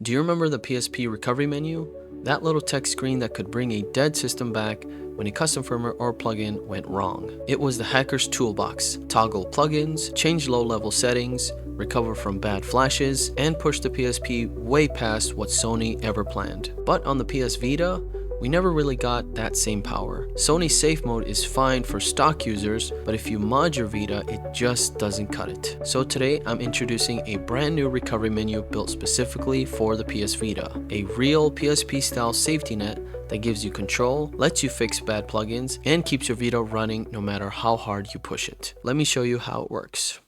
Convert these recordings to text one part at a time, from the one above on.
Do you remember the PSP recovery menu? That little text screen that could bring a dead system back when a custom firmware or plugin went wrong. It was the hacker's toolbox. Toggle plugins, change low-level settings, recover from bad flashes, and push the PSP way past what Sony ever planned. But on the PS Vita, we never really got that same power. Sony's safe mode is fine for stock users, but if you mod your Vita, it just doesn't cut it. So today, I'm introducing a brand new recovery menu built specifically for the PS Vita. A real PSP-style safety net that gives you control, lets you fix bad plugins, and keeps your Vita running no matter how hard you push it. Let me show you how it works.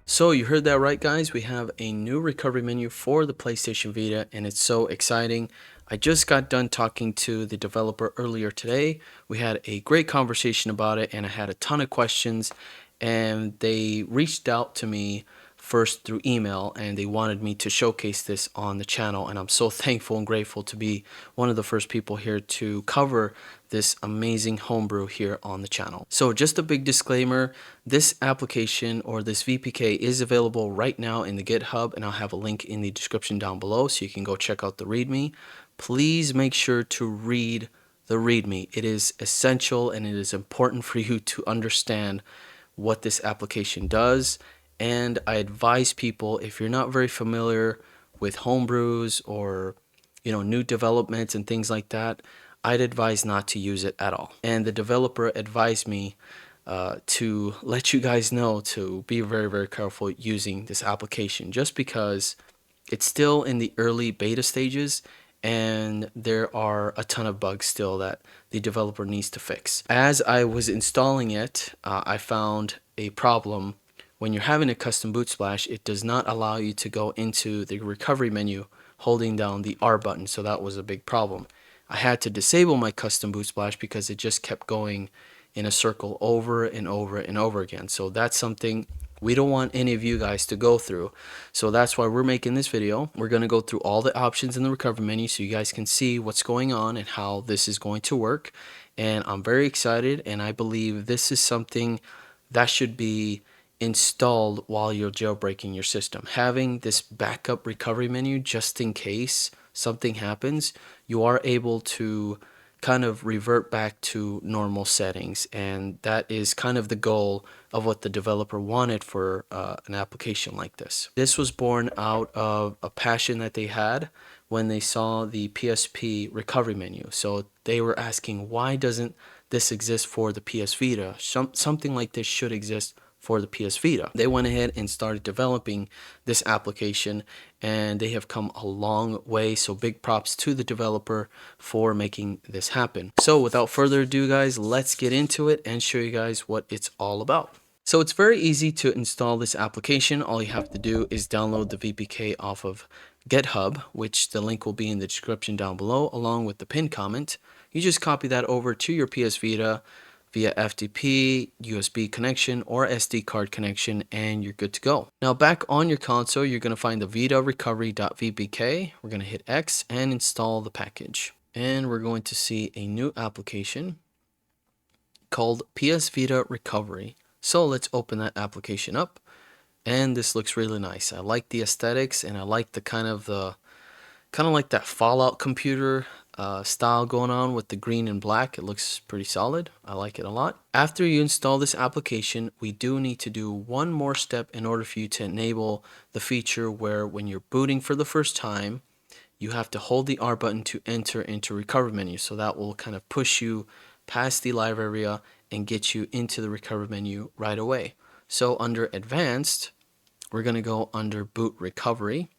So you heard that right, guys. We have a new recovery menu for the PlayStation Vita, and it's so exciting. I just got done talking to the developer earlier today. We had a great conversation about it, and I had a ton of questions, and they reached out to me first through email, and they wanted me to showcase this on the channel, and I'm so thankful and grateful to be one of the first people here to cover this amazing homebrew here on the channel. So just a big disclaimer, this application or this VPK is available right now in the GitHub, and I'll have a link in the description down below so you can go check out the README. Please make sure to read the README. It is essential and it is important for you to understand what this application does. And I advise people, if you're not very familiar with homebrews or new developments and things like that, I'd advise not to use it at all. And the developer advised me to let you guys know to be very, very careful using this application, just because it's still in the early beta stages and there are a ton of bugs still that the developer needs to fix. As I was installing it, I found a problem. When you're having a custom boot splash, it does not allow you to go into the recovery menu holding down the R button, so that was a big problem. I had to disable my custom boot splash because it just kept going in a circle over and over and over again. So that's something we don't want any of you guys to go through. So that's why we're making this video. We're going to go through all the options in the recovery menu so you guys can see what's going on and how this is going to work. And I'm very excited, and I believe this is something that should be installed while you're jailbreaking your system. Having this backup recovery menu just in case something happens, you are able to kind of revert back to normal settings, and that is kind of the goal of what the developer wanted for an application like this. This was born out of a passion that they had when they saw the PSP recovery menu. So they were asking, why doesn't this exist for the PS Vita? Something like this should exist for the PS Vita. They went ahead and started developing this application, and they have come a long way. So big props to the developer for making this happen. So without further ado, guys, let's get into it and show you guys what it's all about. So it's very easy to install this application. All you have to do is download the VPK off of GitHub, which the link will be in the description down below, along with the pinned comment. You just copy that over to your PS Vita via FTP, USB connection, or SD card connection, and you're good to go. Now back on your console, you're going to find the Vita Recovery.vpk. We're going to hit X and install the package. And we're going to see a new application called PS Vita Recovery. So let's open that application up. And this looks really nice. I like the aesthetics, and I like the kind of like that Fallout computer style going on with the green and black. It looks pretty solid. I like it a lot. After you install this application, we do need to do one more step in order for you to enable the feature where when you're booting for the first time, you have to hold the R button to enter into recovery menu. So that will kind of push you past the live area and get you into the recovery menu right away. So under advanced, we're going to go under boot recovery,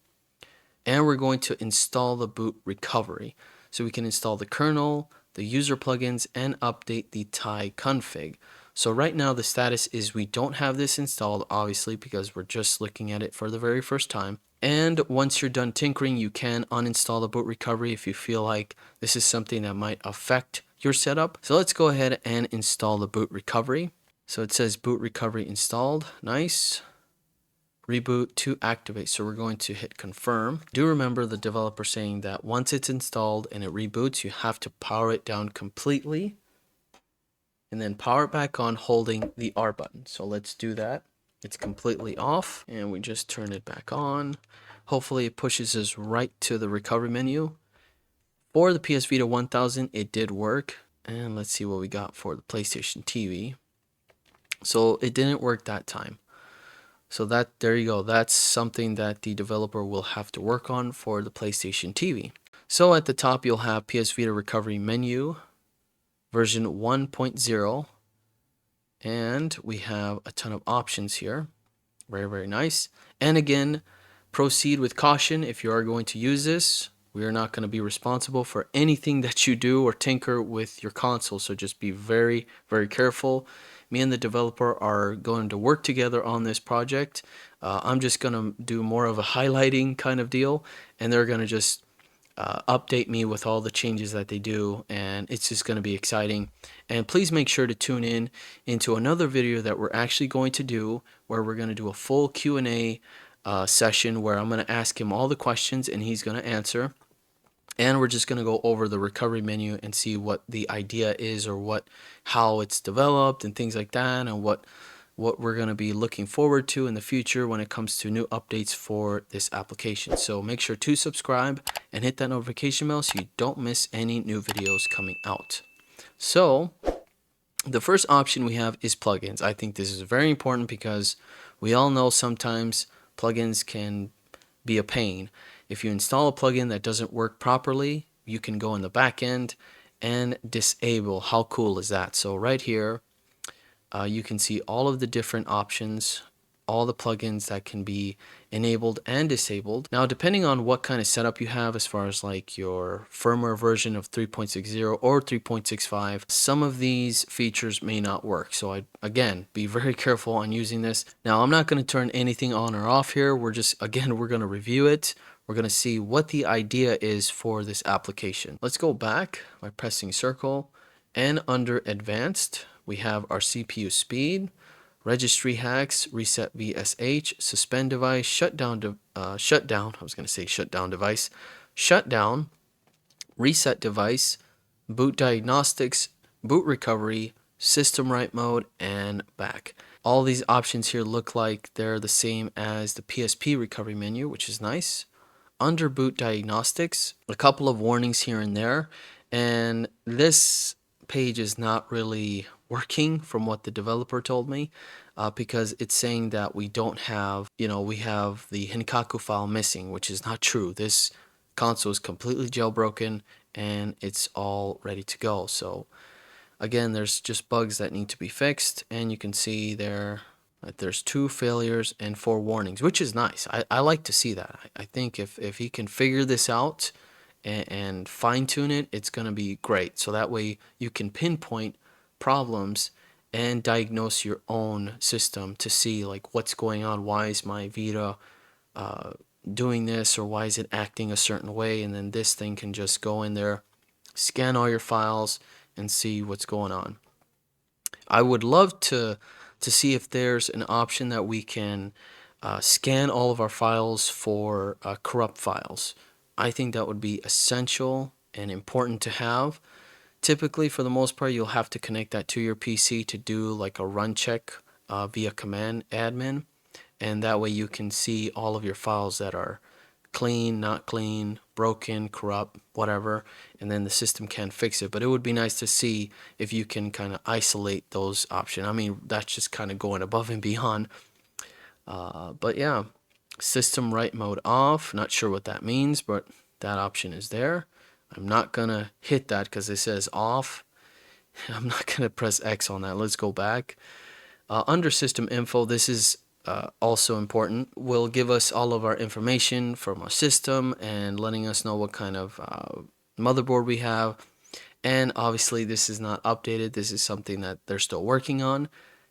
and we're going to install the boot recovery. So we can install the kernel, the user plugins, and update the TIE config. So right now the status is we don't have this installed, obviously, because we're just looking at it for the very first time. And once you're done tinkering, you can uninstall the boot recovery if you feel like this is something that might affect your setup. So let's go ahead and install the boot recovery. So it says boot recovery installed. Nice. reboot to activate. So we're going to hit confirm. Do remember the developer saying that once it's installed and it reboots, you have to power it down completely and then power it back on holding the R button. So let's do that. It's completely off and we just turn it back on. Hopefully it pushes us right to the recovery menu. For the PS Vita 1000, it did work. And let's see what we got for the PlayStation TV. So it didn't work that time. So there you go. That's something that the developer will have to work on for the PlayStation TV. So at the top, you'll have PS Vita Recovery Menu, version 1.0. And we have a ton of options here. Very, very nice. And again, proceed with caution if you are going to use this. We are not going to be responsible for anything that you do or tinker with your console. So just be very, very careful. Me and the developer are going to work together on this project. I'm just going to do more of a highlighting kind of deal, and they're going to just update me with all the changes that they do, and it's just going to be exciting. And please make sure to tune in into another video that we're actually going to do, where we're going to do a full Q&A session where I'm going to ask him all the questions and he's going to answer. And we're just going to go over the recovery menu and see what the idea is, or how it's developed and things like that, and what we're going to be looking forward to in the future when it comes to new updates for this application. So make sure to subscribe and hit that notification bell so you don't miss any new videos coming out. So the first option we have is plugins. I think this is very important because we all know sometimes plugins can be a pain. If you install a plugin that doesn't work properly, you can go in the back end and disable. How cool is that? So right here, you can see all of the different options, all the plugins that can be enabled and disabled. Now, depending on what kind of setup you have as far as like your firmware version of 3.60 or 3.65, some of these features may not work. So again, be very careful on using this. Now, I'm not going to turn anything on or off here. We're going to review it. We're going to see what the idea is for this application. Let's go back by pressing circle, and under advanced, we have our CPU speed, registry hacks, reset VSH, suspend device, shutdown device, shutdown, reset device, boot diagnostics, boot recovery, system write mode, and back. All these options here look like they're the same as the PSP recovery menu, which is nice. Under boot diagnostics, a couple of warnings here and there, and this page is not really working from what the developer told me, because it's saying that we don't have, we have the Hinkaku file missing, which is not true. This console is completely jailbroken and it's all ready to go. So again, there's just bugs that need to be fixed, and you can see there that there's 2 failures and 4 warnings, which is nice. I like to see that. I think if he can figure this out and fine-tune it, it's going to be great. So that way you can pinpoint problems and diagnose your own system to see like what's going on. Why is my Vita doing this, or why is it acting a certain way? And then this thing can just go in there, scan all your files, and see what's going on. I would love to see if there's an option that we can scan all of our files for corrupt files. I think that would be essential and important to have. Typically, for the most part, you'll have to connect that to your PC to do like a run check via command admin, and that way you can see all of your files that are clean, not clean, broken, corrupt, whatever, and then the system can fix it. But it would be nice to see if you can kind of isolate those options. I mean, that's just kind of going above and beyond. But yeah, system write mode off. Not sure what that means, but that option is there. I'm not gonna hit that because it says off. I'm not gonna press X on that. Let's go back. Under system info, this is also important. Will give us all of our information from our system and letting us know what kind of motherboard we have. And obviously this is not updated. This is something that they're still working on.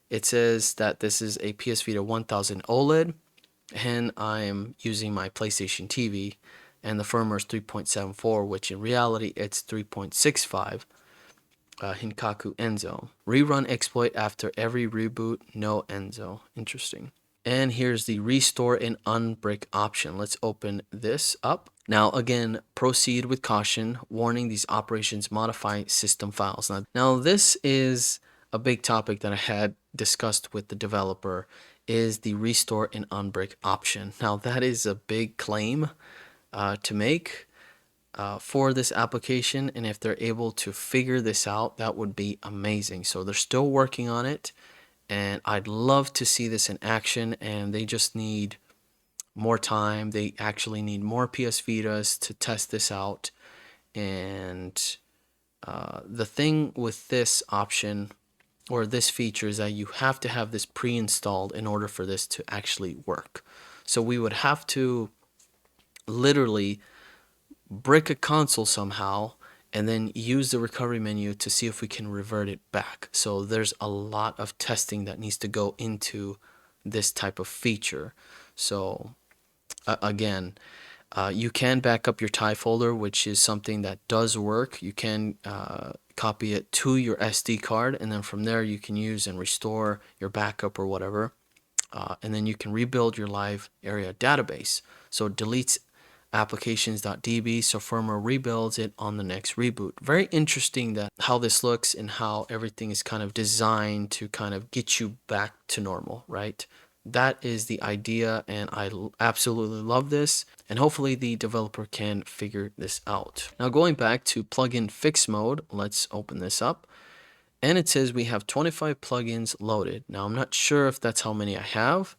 It says that this is a PS Vita 1000 OLED, and I'm using my PlayStation TV, and the firmware is 3.74, which in reality it's 3.65. Hinkaku Enzo. Rerun exploit after every reboot, no Enzo. Interesting. And here's the restore and unbrick option. Let's open this up. Now again, proceed with caution. Warning, these operations modify system files. Now this is a big topic that I had discussed with the developer, is the restore and unbrick option. Now that is a big claim to make for this application, and if they're able to figure this out, that would be amazing. So they're still working on it, and I'd love to see this in action, and they just need more time. They actually need more PS Vitas to test this out. And the thing with this option or this feature is that you have to have this pre-installed in order for this to actually work. So we would have to literally brick a console somehow and then use the recovery menu to see if we can revert it back. So there's a lot of testing that needs to go into this type of feature. So again, you can back up your TIE folder, which is something that does work. You can copy it to your SD card, and then from there you can use and restore your backup or whatever. And then you can rebuild your live area database. So it deletes applications.db, so firmware rebuilds it on the next reboot. Very interesting that how this looks and how everything is kind of designed to kind of get you back to normal, right? That is the idea, and I absolutely love this, and hopefully the developer can figure this out. Now going back to plugin fix mode, let's open this up, and it says we have 25 plugins loaded. Now I'm not sure if that's how many I have,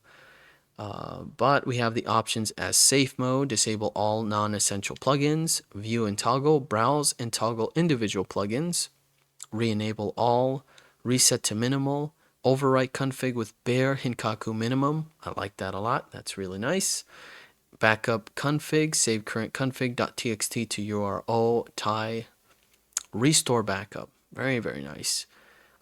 but we have the options as safe mode, disable all non-essential plugins, view and toggle, browse and toggle individual plugins, re-enable all, reset to minimal, overwrite config with bare Hinkaku minimum. I like that a lot. That's really nice. Backup config, save current config.txt to URO, tie, restore backup. Very, very nice.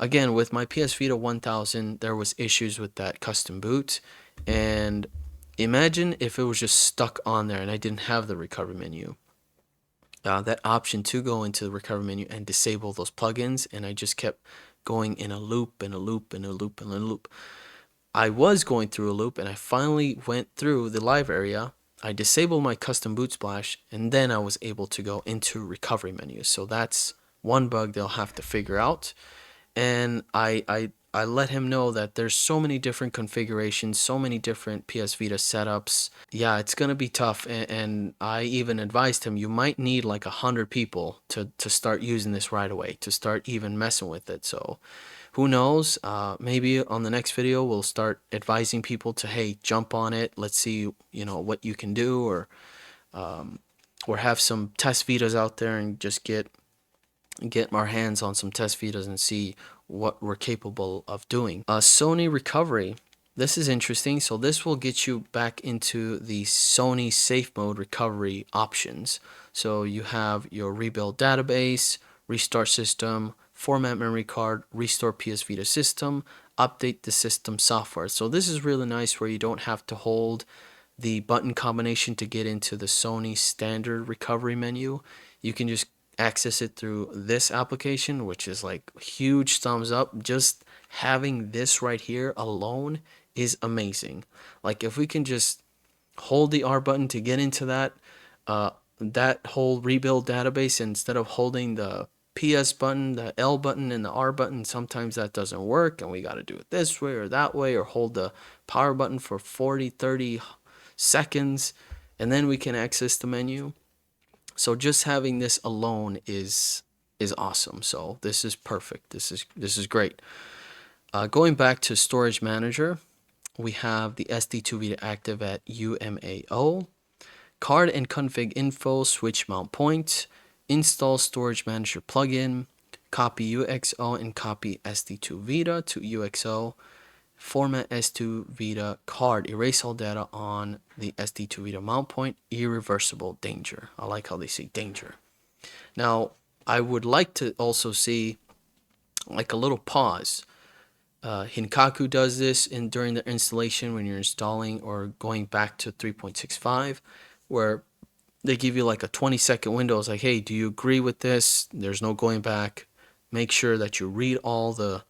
Again, with my PS Vita 1000, there was issues with that custom boot. And imagine if it was just stuck on there and I didn't have the recovery menu. That option to go into the recovery menu and disable those plugins, and I just kept going in a loop and a loop and a loop and a loop. I was going through a loop, and I finally went through the live area. I disabled my custom boot splash, and then I was able to go into recovery menu. So that's one bug they'll have to figure out. And I let him know that there's so many different configurations, so many different PS Vita setups. Yeah, it's going to be tough. And I even advised him, you might need like 100 people to start using this right away, to start even messing with it. So who knows? Maybe on the next video, we'll start advising people to, hey, jump on it. Let's see, what you can do, or have some test Vitas out there and just get our hands on some test Vitas and see what we're capable of doing. Sony recovery. This is interesting. So this will get you back into the Sony safe mode recovery options. So you have your rebuild database, restart system, format memory card, restore PS Vita system, update the system software. So this is really nice where you don't have to hold the button combination to get into the Sony standard recovery menu. You can just access it through this application, which is like huge thumbs up. Just having this right here alone is amazing. Like if we can just hold the R button to get into that whole rebuild database, instead of holding the PS button, the L button, and the R button, sometimes that doesn't work and we got to do it this way or that way, or hold the power button for 40-30 seconds and then we can access the menu. So just having this alone is awesome. So this is perfect. This is great. Going back to storage manager, we have the SD2Vita active at UMAO, card and config info, switch mount point, install storage manager plugin, copy UXO and copy SD2Vita to UXO, format SD2Vita card, erase all data on the SD2Vita mount point, irreversible danger. I like how they say danger. Now, I would like to also see like a little pause. Hinkaku does this during the installation when you're installing or going back to 3.65, where they give you like a 20-second window. It's like, hey, do you agree with this? There's no going back. Make sure that you read all the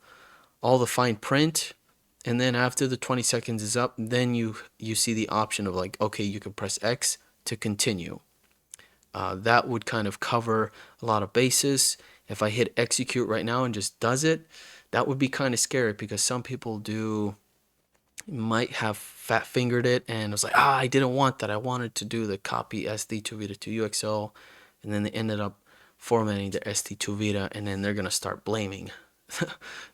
fine print, and then after the 20 seconds is up, then you see the option of like, okay, you can press X to continue. That would kind of cover a lot of bases. If I hit execute right now and just does it, that would be kind of scary, because some people might have fat fingered it and it was like, I didn't want that. I wanted to do the copy SD2Vita to UXO, and then they ended up formatting the SD2Vita, and then they're gonna start blaming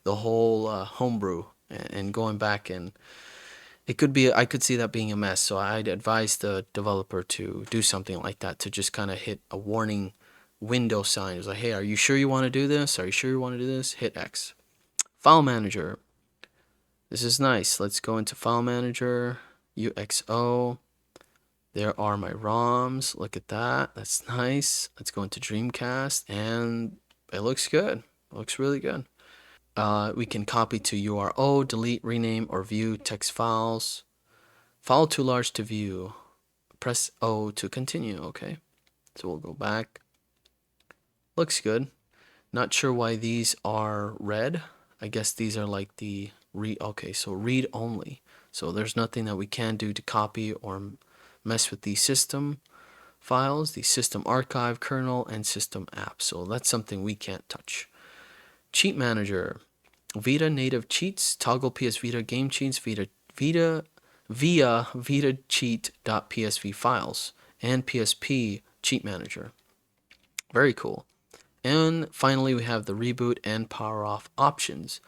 the whole homebrew and going back, and it could be, I could see that being a mess. So I'd advise the developer to do something like that, to just kind of hit a warning window sign. It's like, hey, are you sure you want to do this? Are you sure you want to do this? Hit X. File manager. This is nice. Let's go into file manager, UXO. There are my ROMs. Look at that. That's nice. Let's go into Dreamcast, and it looks good. It looks really good. We can copy to URO, delete, rename, or view text files. File too large to view. Press O to continue. Okay. So we'll go back. Looks good. Not sure why these are red. I guess these are like the read. Okay, so read only. So there's nothing that we can do to copy or mess with the system files, the system archive, kernel, and system app. So that's something we can't touch. Cheat manager. Vita native cheats, toggle PS Vita game cheats, via VitaCheat.psv files, and PSP cheat manager. Very cool. And finally, we have the reboot and power off options.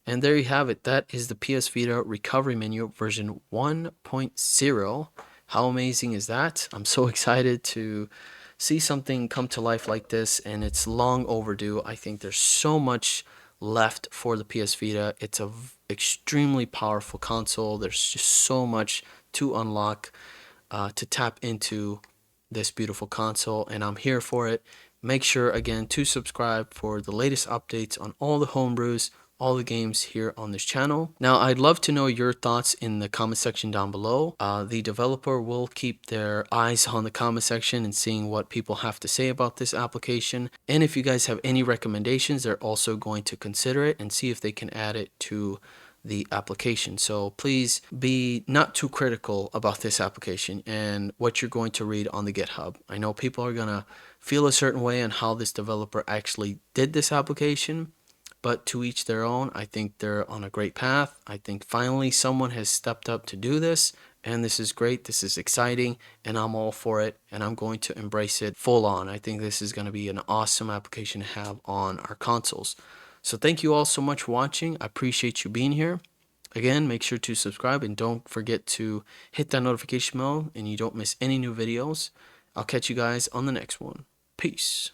And there you have it. That is the PS Vita Recovery Menu version 1.0. How amazing is that? I'm so excited to see something come to life like this, and it's long overdue. I think there's so much left for the PS Vita. It's a extremely powerful console. There's just so much to unlock, to tap into this beautiful console, and I'm here for it. Make sure again to subscribe for the latest updates on all the homebrews, all the games here on this channel. Now, I'd love to know your thoughts in the comment section down below. The developer will keep their eyes on the comment section and seeing what people have to say about this application. And if you guys have any recommendations, they're also going to consider it and see if they can add it to the application. So please be not too critical about this application and what you're going to read on the GitHub. I know people are gonna feel a certain way on how this developer actually did this application, but to each their own. I think they're on a great path. I think finally someone has stepped up to do this, and this is great. This is exciting, and I'm all for it, and I'm going to embrace it full on. I think this is going to be an awesome application to have on our consoles. So thank you all so much for watching. I appreciate you being here. Again, make sure to subscribe, and don't forget to hit that notification bell and you don't miss any new videos. I'll catch you guys on the next one. Peace.